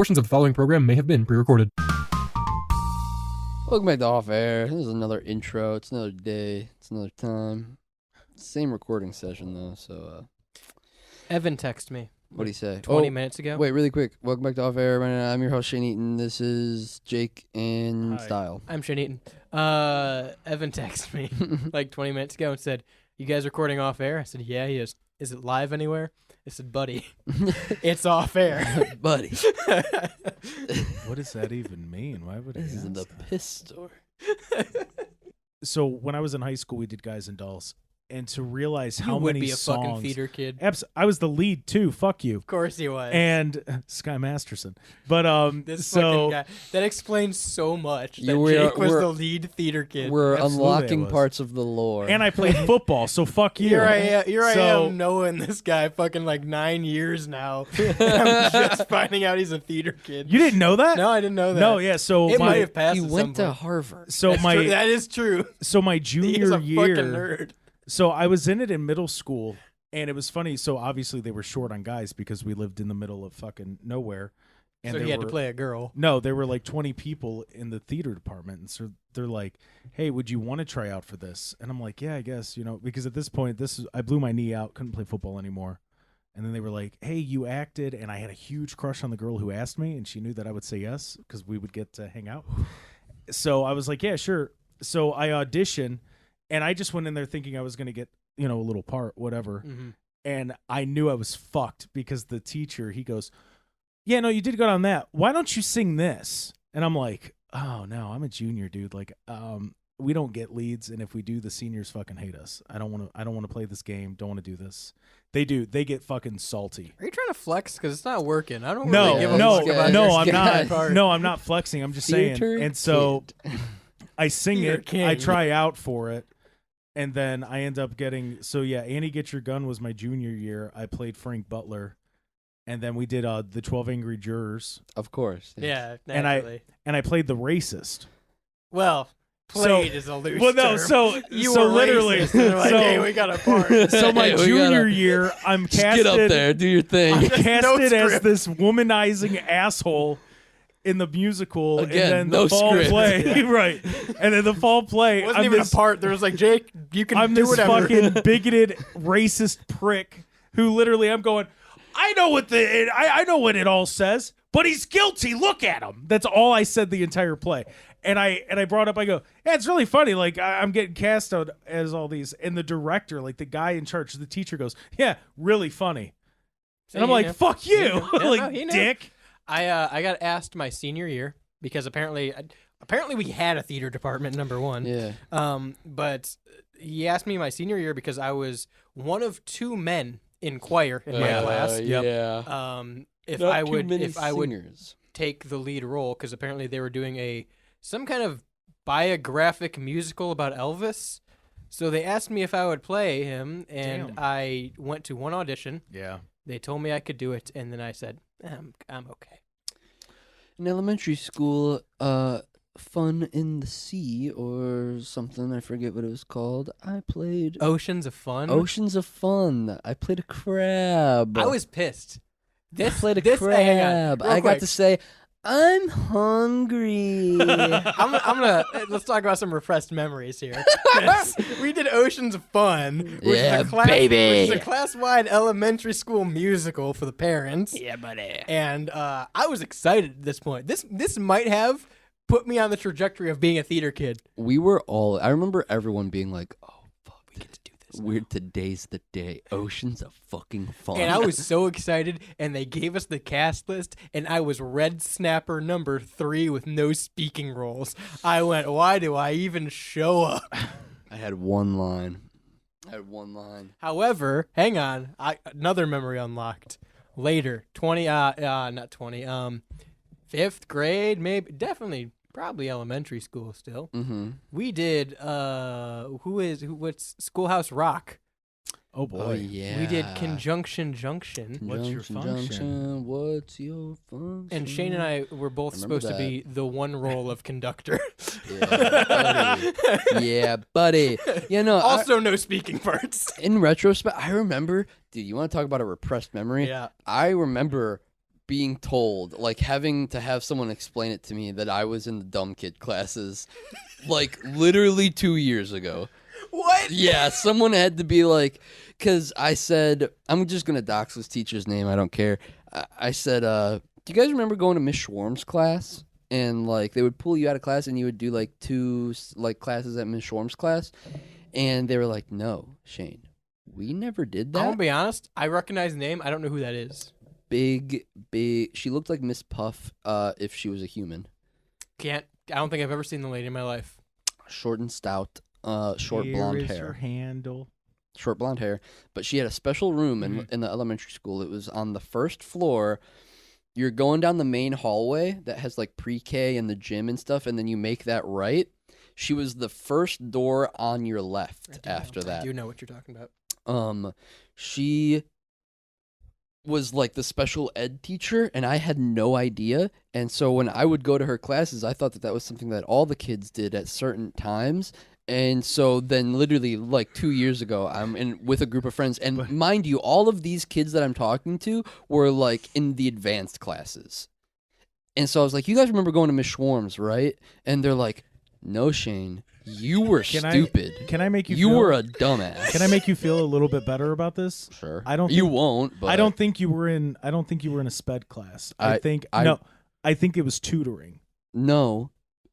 Portions of the following program may have been pre-recorded. Welcome back to Off Air. This is another intro. It's another day. It's another time. Same recording session, though, so... Evan texted me. What'd he say? 20 minutes ago. Wait, really quick. Welcome back to Off Air. I'm your host, Shane Eaton. This is Jake and Hi. Style. I'm Shane Eaton. Evan texted me like 20 minutes ago and said, "You guys recording off air?" I said, "Yeah." He goes, "Is it live anywhere?" I said, "Buddy, it's off air." Buddy. What does that even mean? Why would This he is ask the that? piss store. So when I was in high school, we did Guys and Dolls, and to realize how you would many be a songs. fucking theater kid. I was the lead too. Fuck you. Of course he was. And Sky Masterson, but this so fucking guy. That explains so much. That we're- Jake was we're- the lead theater kid. We're Absolutely I unlocking was. parts of the lore. and I played football. So fuck you. Here I So- am knowing this guy fucking like 9 years now. I'm just finding out he's a theater kid. You didn't know that? No, I didn't know that. No, yeah. So It might my have passed. He at went some to point. Harvard. so That's my true. That is true. so my He's junior a fucking year. nerd. So I was in it in middle school, and it was funny. So obviously they were short on guys because we lived in the middle of fucking nowhere. And So there he had to were- play a girl. No, there were like 20 people in the theater department. And so they're like, "Hey, would you want to try out for this?" And I'm like, "Yeah, I guess, because at this point, I blew my knee out, couldn't play football anymore." And then they were like, "Hey, you acted." And I had a huge crush on the girl who asked me, and she knew that I would say yes because we would get to hang out. So I was like, "Yeah, sure." So I auditioned, and I just went in there thinking I was going to get, a little part, whatever. Mm-hmm. And I knew I was fucked because the teacher, he goes, "Yeah, no, you did good on that. Why don't you sing this?" And I'm like, "Oh no, I'm a junior, dude. Like, we don't get leads, and if we do, the seniors fucking hate us. I don't want to play this game. Don't want to do this. They do. They get fucking salty." Are you trying to flex? Because it's not working. I don't No, really give a no, fuck about no, your I'm skin not. part. No, I'm not flexing. I'm just saying. Theater And so kid. I sing Theater it. king. I try out for it. And then I end up getting, Annie Get Your Gun was my junior year. I played Frank Butler. And then we did the 12 Angry Jurors. Of course. Yeah, And naturally. And I played the racist. Well, played is a loose Well, no, term. so You so were literally, racist, and they're like, so, hey, we got a part. so my We gotta- junior year, I'm Just casted. get up there. Do your thing. I'm No casted as script. this womanizing asshole in the musical, Again, and then no the fall script. play, right? And then the fall play, It wasn't I'm even this, a part. There was like, Jake, you can I'm do this whatever. fucking bigoted, racist prick who literally, I'm going, I know what I know what it all says, but he's guilty. Look at him. That's all I said the entire play. And I brought up, I go, yeah, it's really funny. Like I'm getting cast out as all these, and the director, like the guy in charge, the teacher goes, yeah, really funny. So And I'm you like, know. fuck you, Yeah, no, like he knew. dick. I got asked my senior year because apparently we had a theater department, number one. Yeah. But he asked me my senior year because I was one of two men in choir in my class. Yep. Yeah. If Not I too would many if I would singers. take the lead role, because apparently they were doing some kind of biographic musical about Elvis. So they asked me if I would play him, and Damn. I went to one audition. Yeah. They told me I could do it, and then I said, I'm okay. In elementary school, Fun in the Sea or something, I forget what it was called. I played Oceans of Fun. Oceans of Fun. I played a crab. I was pissed. I played a hang on, crab. real I got quick. to say, I'm hungry. I'm gonna let's talk about some repressed memories here. 'Cause we did Oceans of Fun, which Yeah, is a class, baby. which is a class-wide elementary school musical for the parents. Yeah, buddy. And I was excited at this point. This might have put me on the trajectory of being a theater kid. We were all, I remember everyone being like, oh, fuck, we get to do this. Weird, today's the day. Oceans of fucking fun. And I was so excited, and they gave us the cast list, and I was Red Snapper number 3 with no speaking roles. I went, why do I even show up? I had one line. However, hang on, another memory unlocked. Later, 5th grade, maybe, definitely, probably elementary school still. Mm-hmm. We did, what's Schoolhouse Rock? Oh boy. Oh, yeah. We did Conjunction Junction. What's your function? What's your function? And Shane and I were both Remember supposed to be the one role of conductor. Yeah, buddy. Yeah, buddy. You know, Also, no speaking parts. in retrospect, I remember, dude, you want to talk about a repressed memory? Yeah. I remember being told, like having to have someone explain it to me that I was in the dumb kid classes, like literally 2 years ago. What? Yeah, someone had to be like, because I said, I'm just going to dox this teacher's name. I don't care. I said, do you guys remember going to Miss Schwarm's class? And like they would pull you out of class and you would do like 2 like classes at Miss Schwarm's class. And they were like, no, Shane, we never did that. I'm going to be honest. I recognize the name. I don't know who that is. Big. She looked like Miss Puff if she was a human. I don't think I've ever seen the lady in my life. Short and stout. Short Here blonde is hair. her handle. Short blonde hair. But she had a special room in the elementary school. It was on the first floor. You're going down the main hallway that has like pre-K and the gym and stuff, and then you make that right. She was the first door on your left after that. I do know what you're talking about. She was like the special ed teacher, and I had no idea. And so when I would go to her classes, I thought that was something that all the kids did at certain times. And so then literally like 2 years ago, I'm in with a group of friends. And mind you, all of these kids that I'm talking to were like in the advanced classes. And so I was like, you guys remember going to Miss Schwarm's, right? And they're like, no, Shane, you were stupid. Can I make you? You feel, were a dumbass. Can I make you feel a little bit better about this? Sure. I don't. You won't. But I don't think you were in. I don't think you were in a sped class. I think it was tutoring. No.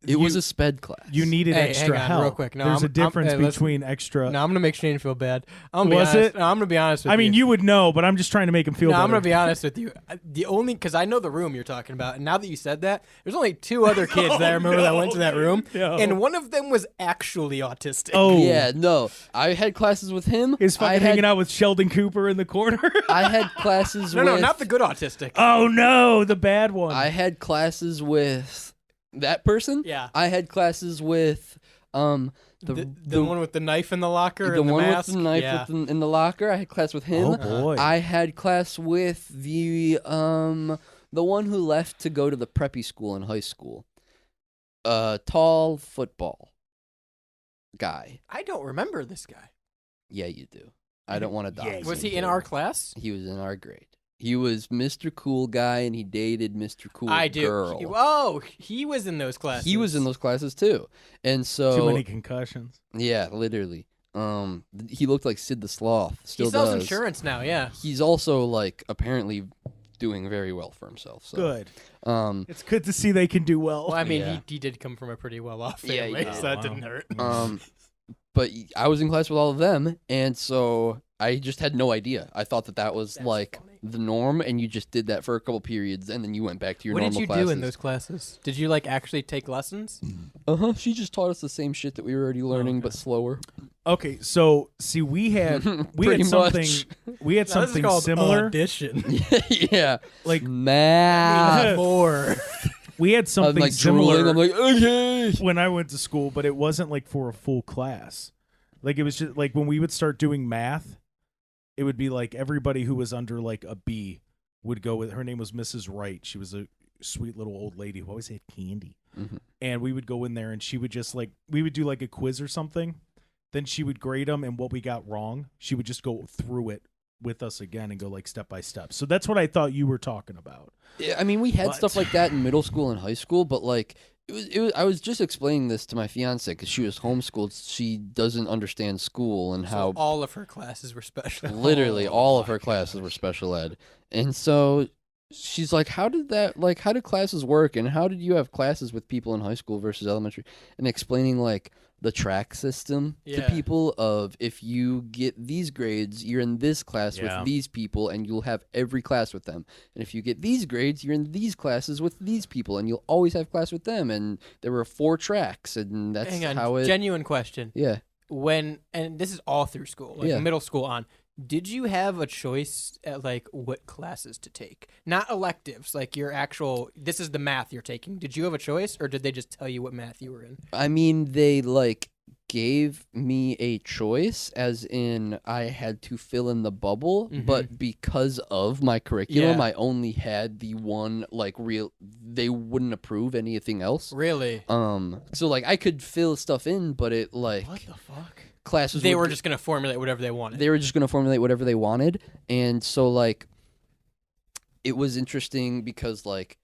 It was a sped class. You needed extra hang on, help. real quick. No, There's a difference listen. between extra. No, I'm gonna make Shane feel bad. I'm Was it? No, I'm gonna be honest with you. I mean, you would know, but I'm just trying to make him feel better. I'm gonna be honest with you. The only because I know the room you're talking about, and now that you said that, there's only 2 other kids that I remember that went to that room, and one of them was actually autistic. Oh yeah, no. I had classes with him. He's fucking hanging out with Sheldon Cooper in the corner. I had classes with. No, not the good autistic. Oh no, the bad one. I had classes with that person. Yeah. I had classes with the one with the knife in the locker. The and the one mask. with the knife in the locker. I had class with him. Oh boy. I had class with the one who left to go to the preppy school in high school. Tall football guy. I don't remember this guy. Yeah, you do. I don't want to dox Was him he in too. our class? He was in our grade. He was Mr. Cool Guy, and he dated Mr. Cool I do. Girl. He was in those classes. He was in those classes too, and so Too many concussions. Yeah, literally. He looked like Sid the Sloth. Still He sells does. insurance now. Yeah. He's also like apparently doing very well for himself. So. Good. Um, It's good to see they can do well. Well, I mean, Yeah. he did come from a pretty well-off Yeah, family, he did. so that Wow. didn't hurt. but I was in class with all of them, and so I just had no idea. I thought that was That's like funny. the norm, and you just did that for a couple periods, and then you went back to your What normal did you classes. do in those classes? Did you like actually take lessons? She just taught us the same shit that we were already learning, but slower. Okay, so see, we had Pretty something. much. We had No, this is something called similar. audition. Yeah, Like math. Four. we had I'm something like similar drooling. I'm like, okay. when I went to school, but it wasn't like for a full class. Like it was just like when we would start doing math, it would be like everybody who was under like a B would go with. Her name was Mrs. Wright. She was a sweet little old lady who always had candy. Mhm. And we would go in there and she would just like, we would do like a quiz or something. Then she would grade them, and what we got wrong, she would just go through it with us again and go like step by step. So that's what I thought you were talking about. Yeah, I mean, we had But- stuff like that in middle school and high school, but like it was. I was just explaining this to my fiance because she was homeschooled. She doesn't understand school and how all of her classes were special. literally all of her classes were special ed, and so she's like, how did classes work, and how did you have classes with people in high school versus elementary, and explaining like the track system to Yeah. people of if you get these grades, you're in this class Yeah. with these people, and you'll have every class with them, and if you get these grades, you're in these classes with these people, and you'll always have class with them, and there were 4 tracks, and that's Hang on, how it. genuine question. Yeah. And this is all through school, like Yeah. middle school on. Did you have a choice at like what classes to take? Not electives, like your actual. This is the math you're taking. Did you have a choice, or did they just tell you what math you were in? I mean, they like gave me a choice, as in I had to fill in the bubble, Mhm. but because of my curriculum, Yeah. I only had the one like real. They wouldn't approve anything else. Really? So like I could fill stuff in, but it like What the fuck? classes They would were g- just gonna formulate whatever they wanted. they were just gonna formulate whatever they wanted, and so like it was interesting because like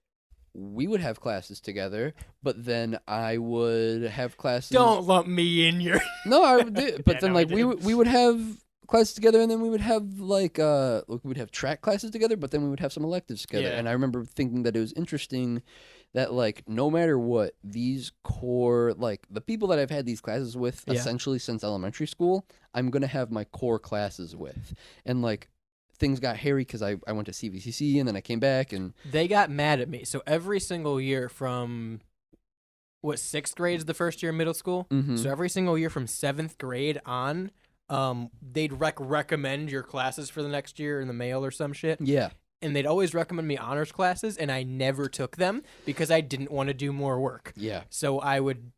we would have classes together, but then I would have classes. Don't lump me in your. No, I did. But Yeah, then no, like we we would have classes together, and then we would have like we would have track classes together, but then we would have some electives together. Yeah. And I remember thinking that it was interesting that like no matter what, these core like the people that I've had these classes with Yeah. essentially since elementary school, I'm gonna have my core classes with, and like. Things got hairy because I went to CVCC and then I came back and They got mad at me. So every single year from what 6th grade is the first year of middle school. Mhm. So every single year from 7th grade on, they'd recommend your classes for the next year in the mail or some shit. yeah, And they'd always recommend me honors classes, and I never took them because I didn't want to do more work. yeah, So I would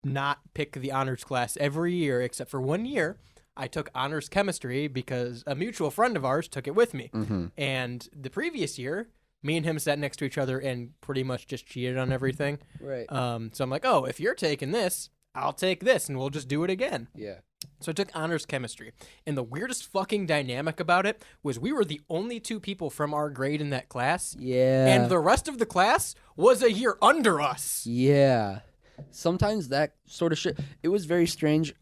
not pick the honors class every year except for 1 year. I took honors chemistry because a mutual friend of ours took it with me. mm-hmm. And the previous year, me and him sat next to each other and pretty much just cheated on everything. right, So I'm like, oh, if you're taking this, I'll take this, and we'll just do it again. yeah, So I took honors chemistry. And the weirdest fucking dynamic about it was we were the only 2 people from our grade in that class. yeah, And the rest of the class was a year under us. yeah. Sometimes that sort of shit. It was very strange.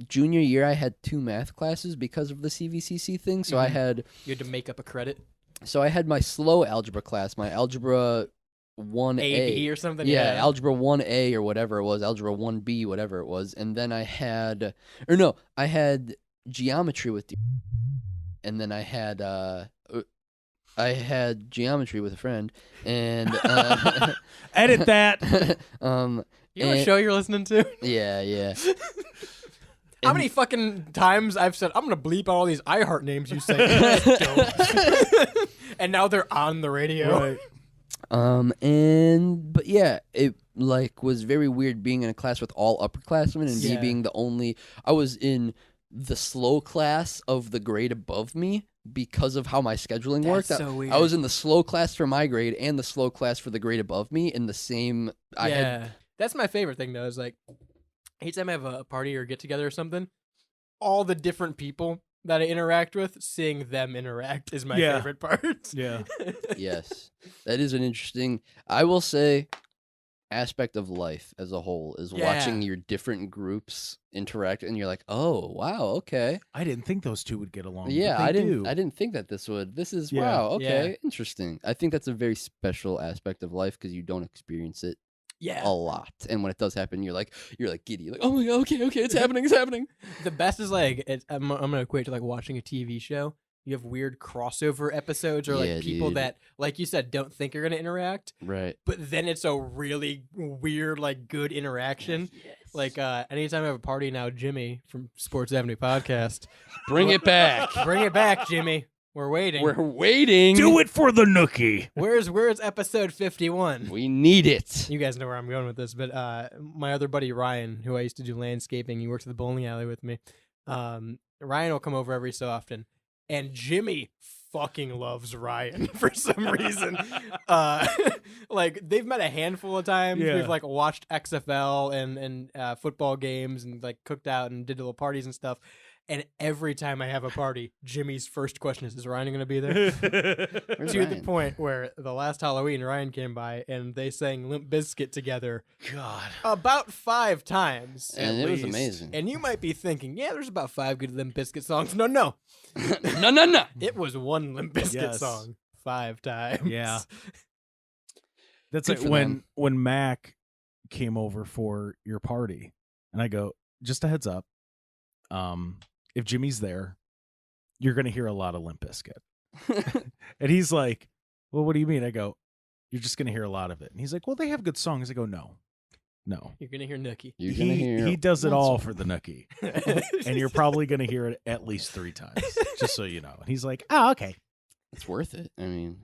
Junior year, I had 2 math classes because of the CVCC thing. So I had You had to make up a credit. my slow algebra class, my algebra 1A. A, B, or something? Yeah, algebra 1A or whatever it was, algebra 1B, whatever it was. And then I had geometry with the, and then I had geometry with a friend, and Edit that. You know what and- show you're listening to? yeah. How And- many fucking times I've said, I'm going to bleep out all these iHeart names you say. Don't. And now they're on the radio. Right. But yeah, it like was very weird being in a class with all upperclassmen and me Yeah. being the only. I was in the slow class of the grade above me because of how my scheduling worked. That's so weird. I was in the slow class for my grade and the slow class for the grade above me in the same. I had That's my favorite thing, though, is like, anytime I have a party or get together or something, all the different people that I interact with, seeing them interact is my Yeah. favorite part. Yeah. yes, that is an interesting. I will say. Aspect of life as a whole is Yeah. watching your different groups interact and you're like, oh wow, okay. I didn't think those 2 would get along. but Yeah, they I didn't. do. I didn't think that this would. This is Yeah. wow. Okay, Yeah. interesting. I think that's a very special aspect of life because you don't experience it Yeah. a lot, and when it does happen, you're like giddy, like oh my god, okay, it's happening, it's happening. The best is like, I'm going to equate to like watching a TV show. You have weird crossover episodes or like Yeah, people dude. that, like you said, don't think are going to interact. Right. But then it's a really weird, like, good interaction. Like, anytime I have a party now, Jimmy from Sports Avenue Podcast, Bring it back. bring it back, Jimmy. We're waiting. We're waiting. Do it for the nookie. Where's episode 51? We need it. You guys know where I'm going with this, but my other buddy Ryan, who I used to do landscaping, he works at the bowling alley with me. Ryan will come over every so often, and Jimmy fucking loves Ryan for some reason. Like they've met a handful of times. Yeah. We've like watched XFL and football games and like cooked out and did little parties and stuff. And every time I have a party, Jimmy's first question is Ryan going to be there? Where's To the Ryan? point where the last Halloween, Ryan came by and they sang Limp Bizkit together God. about 5 times. And at it was least. amazing. And you might be thinking, yeah, there's about 5 good Limp Bizkit songs. No. no. It was one Limp Bizkit Yes. song 5 times. Yeah. That's Good like for when them. when Mac came over for your party, and I go, just a heads up, if Jimmy's there, you're gonna hear a lot of Limp Bizkit. And he's like, well, what do you mean? I go, you're just gonna hear a lot of it. And he's like, well, they have good songs. I go, no. You're going to hear Nookie. You're gonna hear. He does it one all song. for the nookie. And you're probably gonna hear it at least 3 times, just so you know. And he's like, oh, okay. It's worth it. I mean,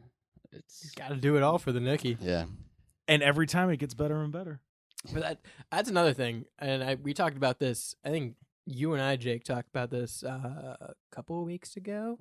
it's Got to do it all for the Nookie. yeah. And every time it gets better and better. But that's another thing. And we talked about this. I think you and I, Jake, talked about this a couple of weeks ago.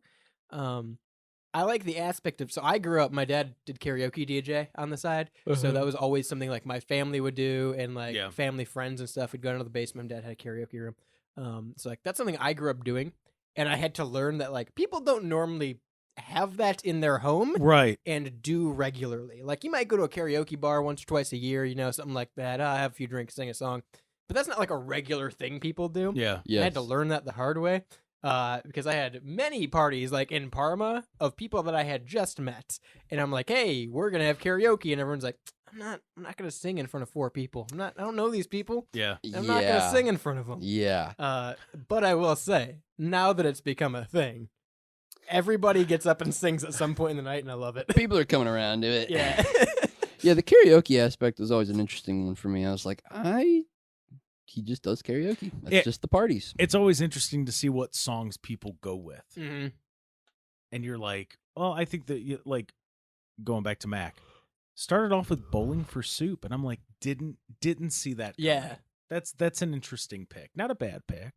I like the aspect of, so I grew up, my dad did karaoke DJ on the side. So that was always something like my family would do and like Yeah. family friends and stuff. We'd go into the basement. Dad had a karaoke room. So like that's something I grew up doing. And I had to learn that like people don't normally have that in their home Right. and do regularly. Like you might go to a karaoke bar once or twice a year, something like that. I have a few drinks, sing a song. But that's not like a regular thing people do. Yeah. I had to learn that the hard way because I had many parties like in Parma of people that I had just met. And I'm like, hey, we're going to have karaoke. And everyone's like, I'm not going to sing in front of 4 people. I don't know these people. Yeah. I'm not going to sing in front of them. Yeah. But I will say, now that it's become a thing, everybody gets up and sings at some point in the night, and I love it. People are coming around to it. Yeah. Yeah, the karaoke aspect was always an interesting one for me. I was like, he just does karaoke. That's just the parties. It's always interesting to see what songs people go with. Mm-hmm. And you're like, well, I think that, like, going back to Mac, started off with Bowling for Soup, and I'm like, didn't see that coming. Yeah. That's an interesting pick. Not a bad pick,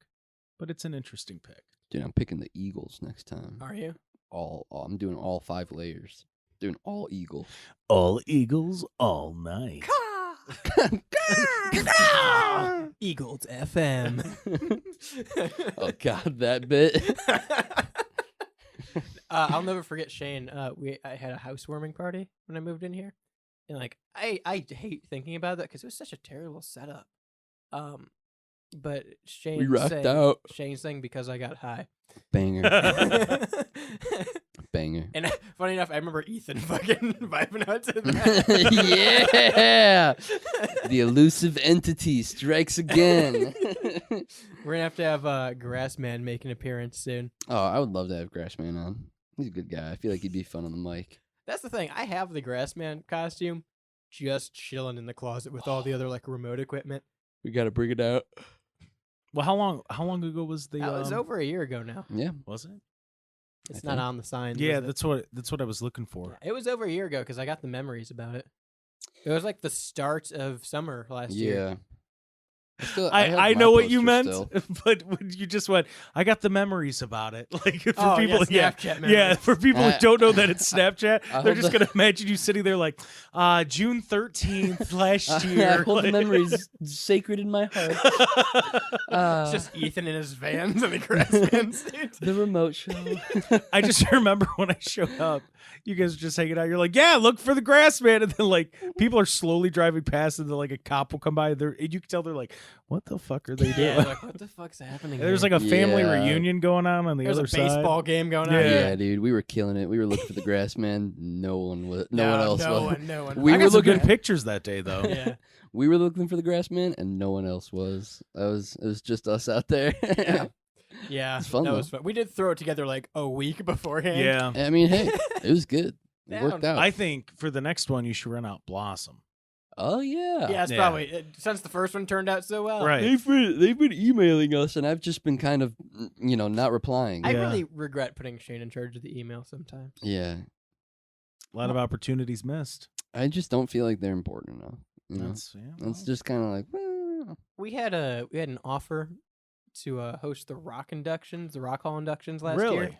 but it's an interesting pick. Dude, I'm picking the Eagles next time. Are you? I'm doing all 5 layers. Doing all Eagles. All Eagles, all night. Eagles FM. Oh God, that bit. I'll never forget Shane. I had a housewarming party when I moved in here, and like I hate thinking about that because it was such a terrible setup. But Shane We rocked sang, out. Shane sang because I got high. Banger. And Banger. funny enough, I remember Ethan fucking vibing out to that. Yeah. The elusive entity strikes again. We're gonna have Grassman make an appearance soon. Oh, I would love to have Grassman on. He's a good guy. I feel like he'd be fun on the mic. That's the thing. I have the Grassman costume just chilling in the closet with all the other like remote equipment. We got to bring it out. Well, how long ago was the? That was over a year ago now. Yeah. Was it? It's I not think. on the sign. Yeah, that's what I was looking for. It was over a year ago because I got the memories about it. It was like the start of summer last year. Yeah. I know what you meant, but when you just went, I got the memories about it. Like for people, Snapchat memories. yeah, for people who don't know that it's Snapchat, I they're hold just gonna imagine you sitting there like, June 13th last year. I hold the memories sacred in my heart. It's just Ethan in his vans and the Grassman suit. The remote show. I just remember when I showed up, you guys were just hanging out. You're like, yeah, look for the Grassman, and then like people are slowly driving past, and then like a cop will come by. And you can tell they're like, what the fuck are they doing? Yeah, like, what the fuck's happening? There's here? like a family Yeah. reunion going on the There's other a side. baseball game going on. Yeah. Yeah, dude, we were killing it. We were looking for the Grassman. No one was. No one else was. No one. We I were got some looking- good pictures that day though. Yeah. We were looking for the Grassman, and no one else was. It was just us out there. Yeah. It's fun, that though. was fun. We did throw it together like a week beforehand. Yeah. I mean, hey, it was good. It Down. worked out. I think for the next one you should run out Blossom. Oh yeah. Yeah, it's Yeah. probably since the first one turned out so well. Right. They've been emailing us, and I've just been kind of, not replying. I Yeah. really regret putting Shane in charge of the email sometimes. Yeah. A lot of opportunities missed. I just don't feel like they're important enough. That's It's just kind of like, well, We had an offer to host the Rock Hall inductions last really. year.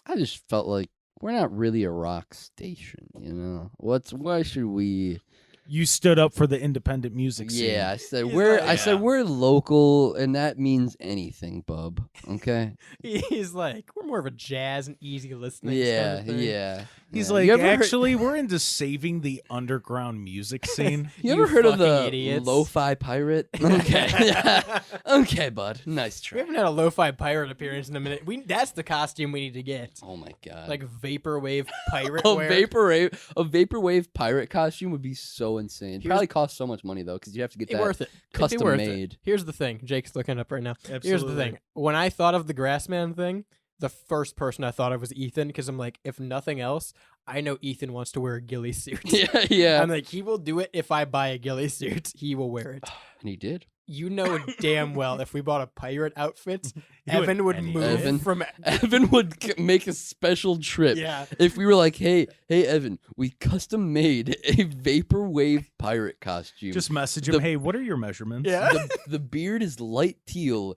I just felt like we're not really a rock station, Why should we? You stood up for the independent music scene. Yeah, I said He's we're. like- I said Yeah. we're local, and that means anything, bub. Okay. He's like, we're more of a jazz and easy listening. Yeah, kind of thing. yeah. He's yeah. like, You ever heard- actually, we're into saving the underground music scene. You ever heard of fucking the idiots. lo-fi pirate? Okay. Okay, bud. Nice We try. haven't had a lo-fi pirate appearance in a minute. That's the costume we need to get. Oh my god. Like vaporwave pirate a wear. vaporwave pirate costume would be so insane. Here's- Probably cost so much money though, because you have to get It'd that be worth it. It'd be custom worth made. It. Here's the thing. Jake's looking up right now. Here's the Absolutely. thing. When I thought of the Grassman thing, the first person I thought of was Ethan, because I'm like, if nothing else, I know Ethan wants to wear a ghillie suit. Yeah, yeah. I'm like, he will do it if I buy a ghillie suit. He will wear it. And he did. You know damn well if we bought a pirate outfit, He would Evan would any- move Evan? from. Evan would make a special trip. Yeah. If we were like, hey, Evan, we custom made a vaporwave pirate costume. Just message him, The- hey, what are your measurements? Yeah. the beard is light teal.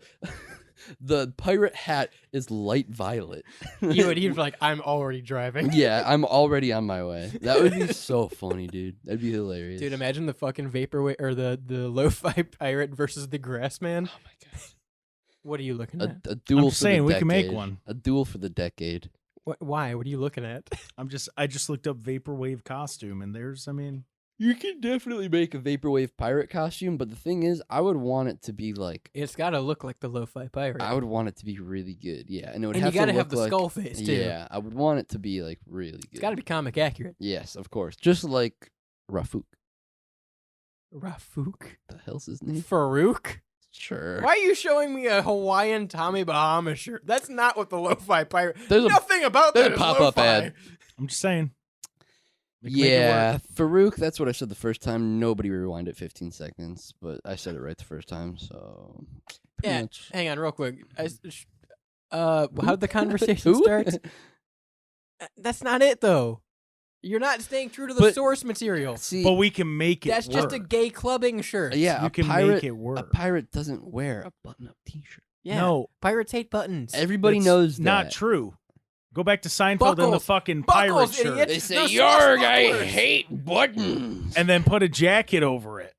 The pirate hat is light violet. He'd be like, I'm already driving. Yeah, I'm already on my way. That would be so funny, dude. That'd be hilarious. Dude, imagine the fucking vaporwave or the lo-fi pirate versus the Grassman. Oh my god. What are you looking at? A duel I'm for just saying, the we decade. can make one. A duel for the decade. Why? What are you looking at? I just looked up vaporwave costume, and You can definitely make a vaporwave pirate costume, but the thing is, I would want it to be like. It's got to look like the lo-fi pirate. I would want it to be really good, yeah, and it would and have you got to to have look the like, skull face too. Yeah, I would want it to be like really good. It's got to be comic accurate. Yes, of course, just like Rafuk. Rafuk? The hell's his name? Farouk? Sure. Why are you showing me a Hawaiian Tommy Bahama shirt? That's not what the lo-fi pirate. There's Nothing about there's that a is pop-up lo-fi. ad. I'm just saying. Make it Yeah, work. Farouk, that's what I said the first time. Nobody rewinded 15 seconds, but I said it right the first time, so pretty Yeah, much. hang on real quick. How'd the conversation Who? start? That's not it, though. You're not staying true to the But- source material. See, But we can make it That's just a work. gay clubbing shirt. yeah, You a can pirate, make it work. A pirate doesn't wear a button-up T-shirt. Yeah. No, Pirates hate buttons. Everybody that's knows that. not true. Go back to Seinfeld and the Buckles. fucking Buckles, pirate shirt, idiot. They say, They're "Yarg, I swashbucklers." hate buttons." and then put a jacket over it.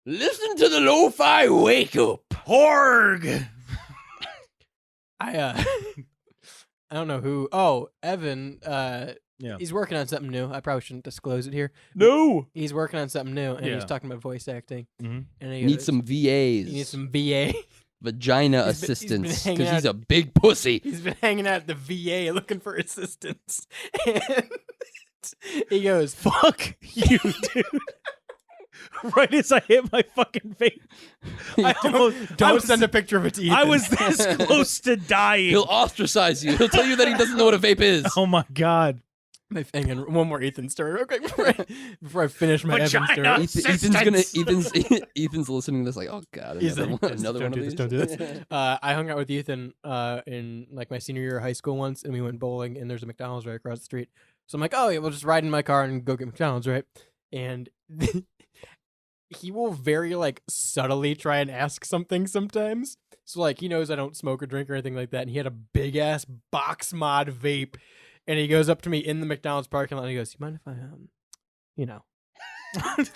Listen to the lo-fi wake up. Horg. I don't know who. Oh, Evan. Yeah. He's working on something new. I probably shouldn't disclose it here. No. He's working on something new, and he's Yeah. talking about voice acting. Mhm. And he Need goes, some VAs. You need some VA. vagina He's been assistants hanging because he's out- a big pussy. He's been hanging out at the VA looking for assistance, and he goes, Fuck you, dude. Right as I hit my fucking face, I almost "Don't send a picture of it to Ethan." I was this close to dying. He'll ostracize you. He'll tell you that he doesn't know what a vape is. Oh my god. Hang on, one more Ethan story real quick before I finish my Evan Vagina. story. Ethan's listening to this like, oh god, He's another like, one, another don't one do of this, these. don't do this. I hung out with Ethan in like my senior year of high school once, and we went bowling, and there's a McDonald's right across the street. So I'm like, oh yeah, we'll just ride in my car and go get McDonald's, right? And he will very like subtly try and ask something sometimes. So like he knows I don't smoke or drink or anything like that, and he had a big ass box mod vape, and he goes up to me in the McDonald's parking lot and he goes, "You mind if I you know?"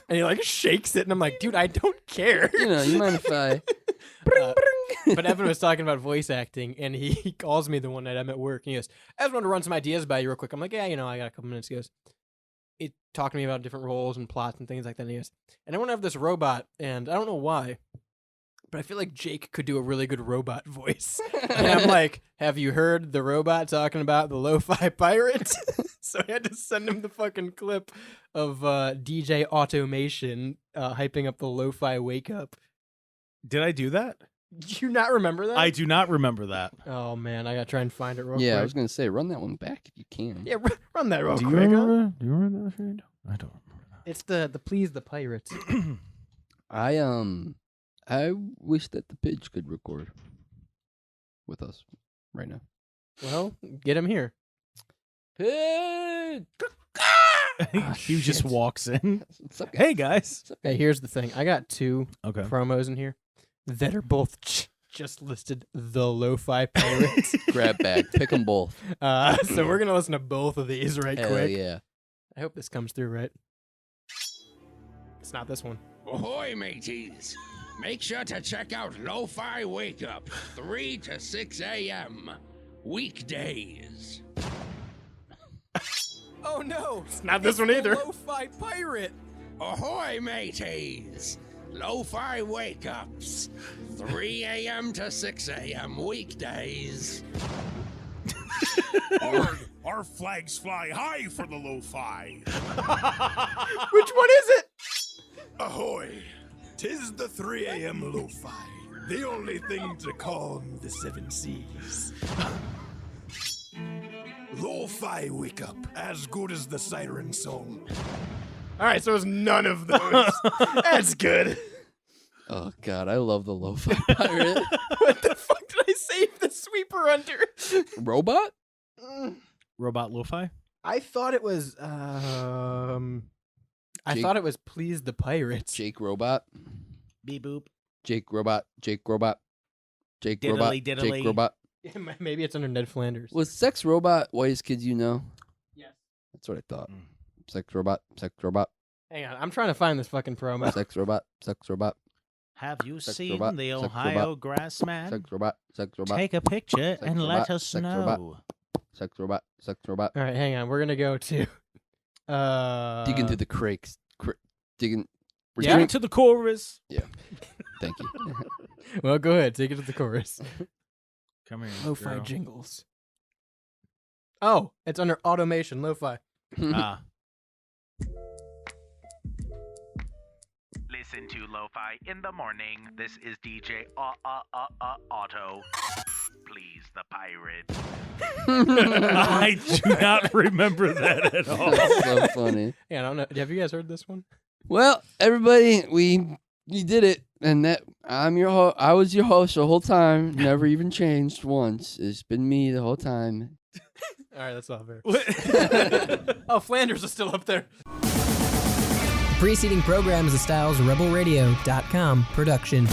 And he like shakes it, and I'm like, "Dude, I don't care." You mind if I? But Evan was talking about voice acting, and he calls me the one night I'm at work, and he goes, "I just wanted to run some ideas by you real quick." I'm like, "Yeah, I got a couple minutes." He goes, "It talked to me about different roles and plots and things like that." And he goes, "And I want to have this robot, and I don't know why, but I feel like Jake could do a really good robot voice." And I'm like, "Have you heard the robot talking about the lo-fi pirate?" So I had to send him the fucking clip of DJ Automation hyping up the lo-fi wake up. Did I do that? Do you not remember that? I do not remember that. Oh man, I gotta try and find it real Yeah, I quick. was gonna say, run that one back if you can. Yeah, run that real Do quick. you Huh? remember? Do you remember that shit? I don't remember that. It's the Please the Pirates. I wish that the Pidge could record with us right now. Well, get him here. Pidge! He just shit. walks in. What's up, guys? Hey guys. What's up, Okay, here's the thing. I got two Okay. promos in here that are both just listed the Lo-Fi Pirates. Grab bag. Pick them both. So we're gonna listen to both of these right Hell quick. yeah. I hope this comes through right. It's not this one. Ahoy, mateys! Make sure to check out Lo-Fi Wake Up, 3 to 6 a.m. weekdays. Oh no! It's not this one either. Lo-Fi Pirate. Ahoy, mateys! Lo-Fi Wake Ups, 3 a.m. to 6 a.m. weekdays. Our flags fly high for the lo-fi. Which one is it? Ahoy! 'Tis the 3 a.m. lo-fi, the only thing to calm the 7 seas. Lo-fi wake up, as good as the siren song. All right, so it's none of those. That's good. Oh god, I love the lo-fi pirate. What the fuck did I save the sweeper under? Robot? Robot lo-fi? I thought it was I Jake- thought it was Please the Pirates. Jake Robot? Beep boop. Jake Robot? Jake Robot? Jake Robot? Diddly diddly. Jake Robot? Maybe it's under Ned Flanders. Was Sex Robot Whitest Kids You Know? Yes. That's what I thought. Mm. Sex Robot? Sex Robot? Hang on, I'm trying to find this fucking promo. Sex Robot? Sex Robot? Have you Sex seen robot, the sex Ohio robot, grass man? Sex Robot? Sex Robot? Take a picture Sex and robot, let us sex know. robot. Sex robot. Sex robot. All right, hang on. We're gonna go to. Dig into the crakes. Digging. Yeah? Straight to the chorus. Thank you. Well, go ahead. Take it to the chorus. Come here, Lo-fi girl. jingles. Oh, it's under automation. Lo-fi. Ah, Listen to Lo-Fi in the morning. This is DJ Auto. Please, the pirate. I do not remember that at all. So funny. Yeah, I don't know. Have you guys heard this one? Well, everybody, we did it, and that I was your host the whole time. Never even changed once. It's been me the whole time. All right, that's not fair. Oh, Flanders is still up there. The preceding program is a StylesRebelRadio.com production.